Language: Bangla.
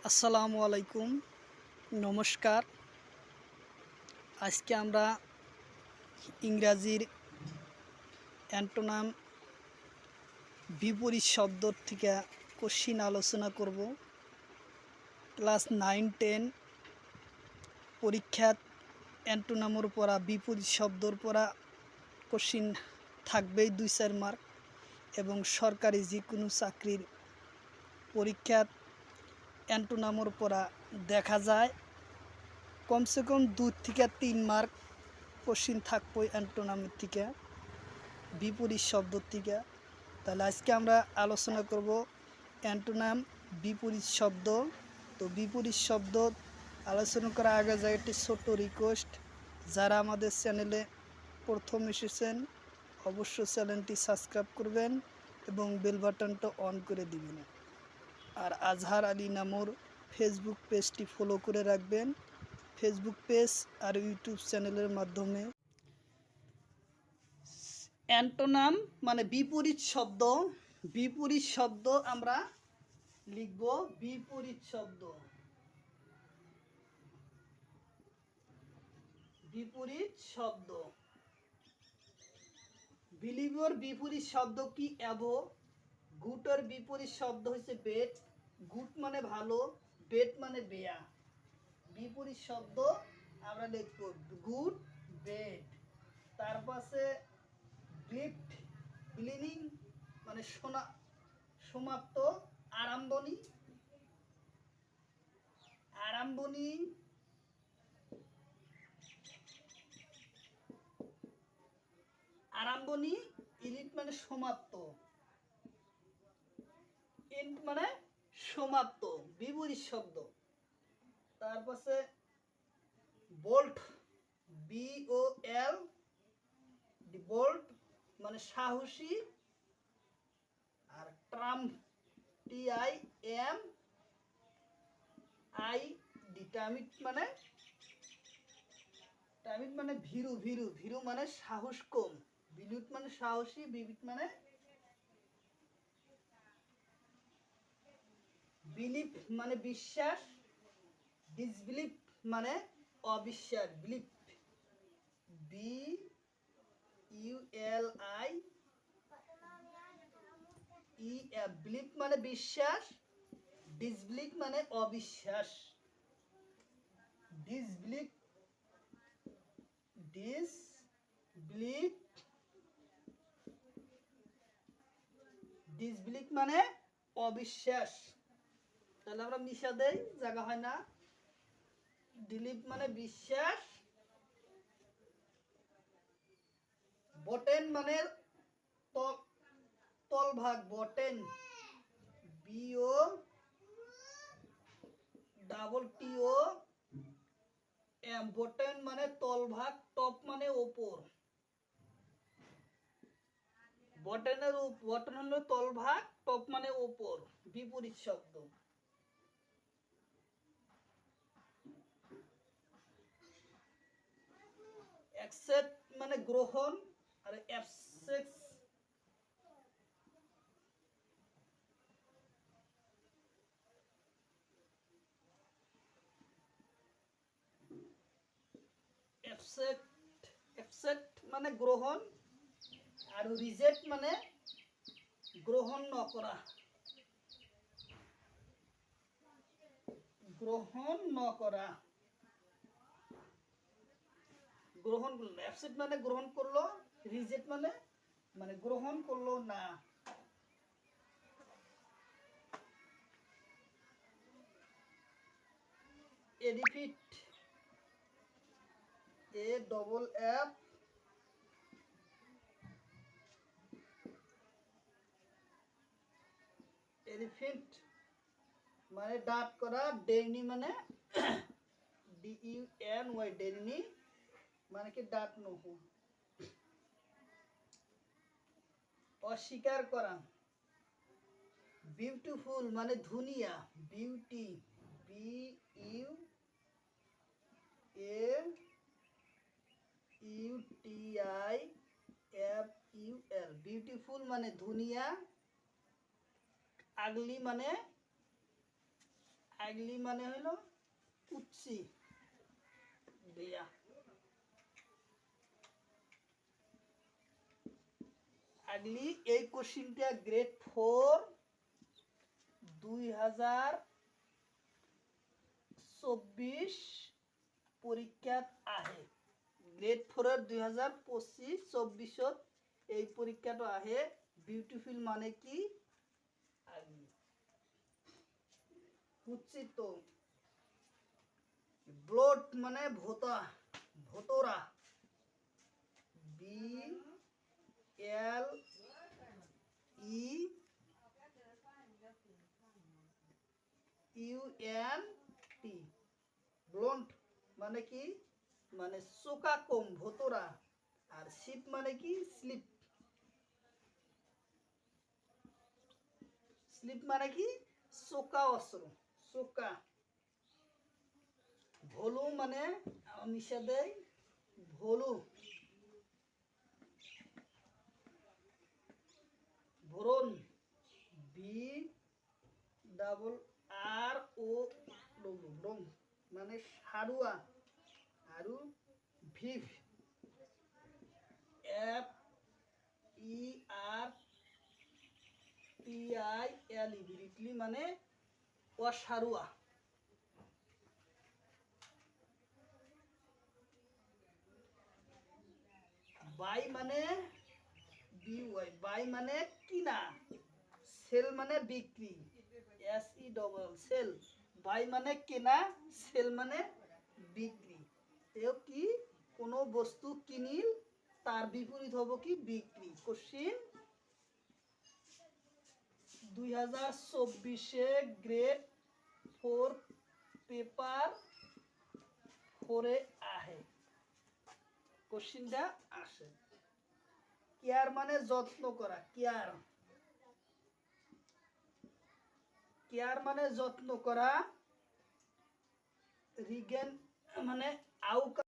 আসসালামু আলাইকুম, নমস্কার। আজকে আমরা ইংরাজির অ্যান্টোনাম বিপরীত শব্দ থেকে কোশ্চিন আলোচনা করব। ক্লাস 9-10 পরীক্ষাত অ্যান্টোনামের পড়া বিপরীত শব্দর পড়া কোশ্চিন থাকবেই 2-4 মার্ক, এবং সরকারি যে কোনো চাকরির পরীক্ষাত অ্যান্টোনামের পড়া দেখা যায় কমসে কম 2 থেকে 3 মার্ক কোশ্চিন থাকবো অ্যান্টোনামের থেকে, বিপরীত শব্দর থেকে। তাহলে আজকে আমরা আলোচনা করব অ্যান্টোনাম বিপরীত শব্দ। তো বিপরীত শব্দ আলোচনা করার আগে যায় একটি ছোট্ট রিকোয়েস্ট, যারা আমাদের চ্যানেলে প্রথম এসেছেন অবশ্যই চ্যানেলটি সাবস্ক্রাইব করবেন এবং বেল বাটনটা অন করে দিবেন। আর আজহার আলী নামর ফেসবুক পেজটি ফলো করে রাখবেন। ফেসবুক পেজ আর ইউটিউব চ্যানেলের মাধ্যমে অ্যান্টোনাম মানে বিপরীত শব্দ, বিপরীত শব্দ আমরা লিখব বিপরীত শব্দ। বিপরীত শব্দ বিলিভর বিপরীত শব্দ কি? অ্যাভো। গুটের বিপরীত শব্দ হচ্ছে বেট। গুড মানে ভালো, বেট মানে বেয়া। বিপরীত শব্দ আমরা লিখব গুড, বেট। তার পাশে গ্লিফট, ব্লিনিং মানে সমাপ্ত, আরম্ভণী, আরম্ভণী, আরম্ভণী, ইলিট মানে সমাপ্ত, এন্ড মানে সমাপ্ত, বিপরীত শব্দ। তার পাশে বোল্ট, BOL, বোল্ট মানে সাহসী, আর ট্রাম্প, TIMID, টামিট মানে ভীরু, ভীরু, ভীরু মানে সাহস কম, বিলুট মানে সাহসী, বিবিট মানে বিলিভ মানে বিশ্বাস, ডিসবিলিভ মানে অবিশ্বাস, বিলিভ BULIEF, বিলিভ মানে বিশ্বাস, ডিসবিলিভ মানে অবিশ্বাস, ডিসবিলিভ, ডিসবিলিভ, ডিসবিলিভ মানে অবিশ্বাস। তাহলে আমরা মিশা দেই, জায়গা হয় না। ডিলিভ মানে বিশ্বাস, বটেন মানে তলভাগ, বটেন, BOTTOM, বটেন মানে তলভাগ, টপ মানে ওপর। বটেন হলো তলভাগ, টপ মানে ওপর, বিপরীত শব্দ। অ্যাকসেপ্ট মানে গ্রহণ, আর অ্যাবসেক্ট অ্যাকসেপ্ট মানে গ্রহণ, আর রিজেক্ট মানে গ্রহণ ন করা, গ্রহণ ন করা। গ্রহণ করলো, অ্যাবসেন্ট মানে গ্রহণ করলো, রিজেক্ট মানে মানে গ্রহণ করলো না। এডিফিট, AFF, এডিফিট মানে ডাট করা, ডেইনি মানে DUNY, ডেইনি মানে কি ডাট নহু। অস্বীকার করা। বিউটিফুল মানে ধুনিয়া, বিউটি, BUAUTIFUL, বিউটিফুল মানে ধুনিয়া। আগলি মানে আগলি মানে হলো উচ্চি দিয়া। আগলি এই কোশ্চিনটা গ্রেড 4 2024 পরীক্ষাত আহে। গ্রেড 4 এর 2025-24 এই পরীক্ষাটা আহে। বিউটিফুল মানে কি? উচ্চিত। ব্লড মানে ভোতা, ভোতরা, BLEUNT। ব্লন্ট মানে কি? মানে চোকা কম, ভোতরা। আর শিপ মানে কি? স্লিপ। স্লিপ মানে কি? চোকা অস্ত্র, চোকা। ভোলু মানে মিশা দেয়, ভোলু। ভরণ, BRRO মানে সারুয়া। আৰু ভিভ, FERTILE, ব্রিটলি মানে অসারুয়া। বাই মানে BY, বাই মানে কিনা। সেল মানে বিক্রি, SE সেল। বাই মানে কেনা, সেল মানে বিক্রি। এও কি? কোনো বস্তু কিনিল তার বিপরীত হব কি? বিক্রি। কোশ্চিন 2024 গ্রেড 4 পেপার 4 আহে। কোশ্চিনটা আসে। কেয়ার মানে যত্ন করা, কেয়ার। কেয়ার মানে যত্ন করা। রিগেন মানে আউকা।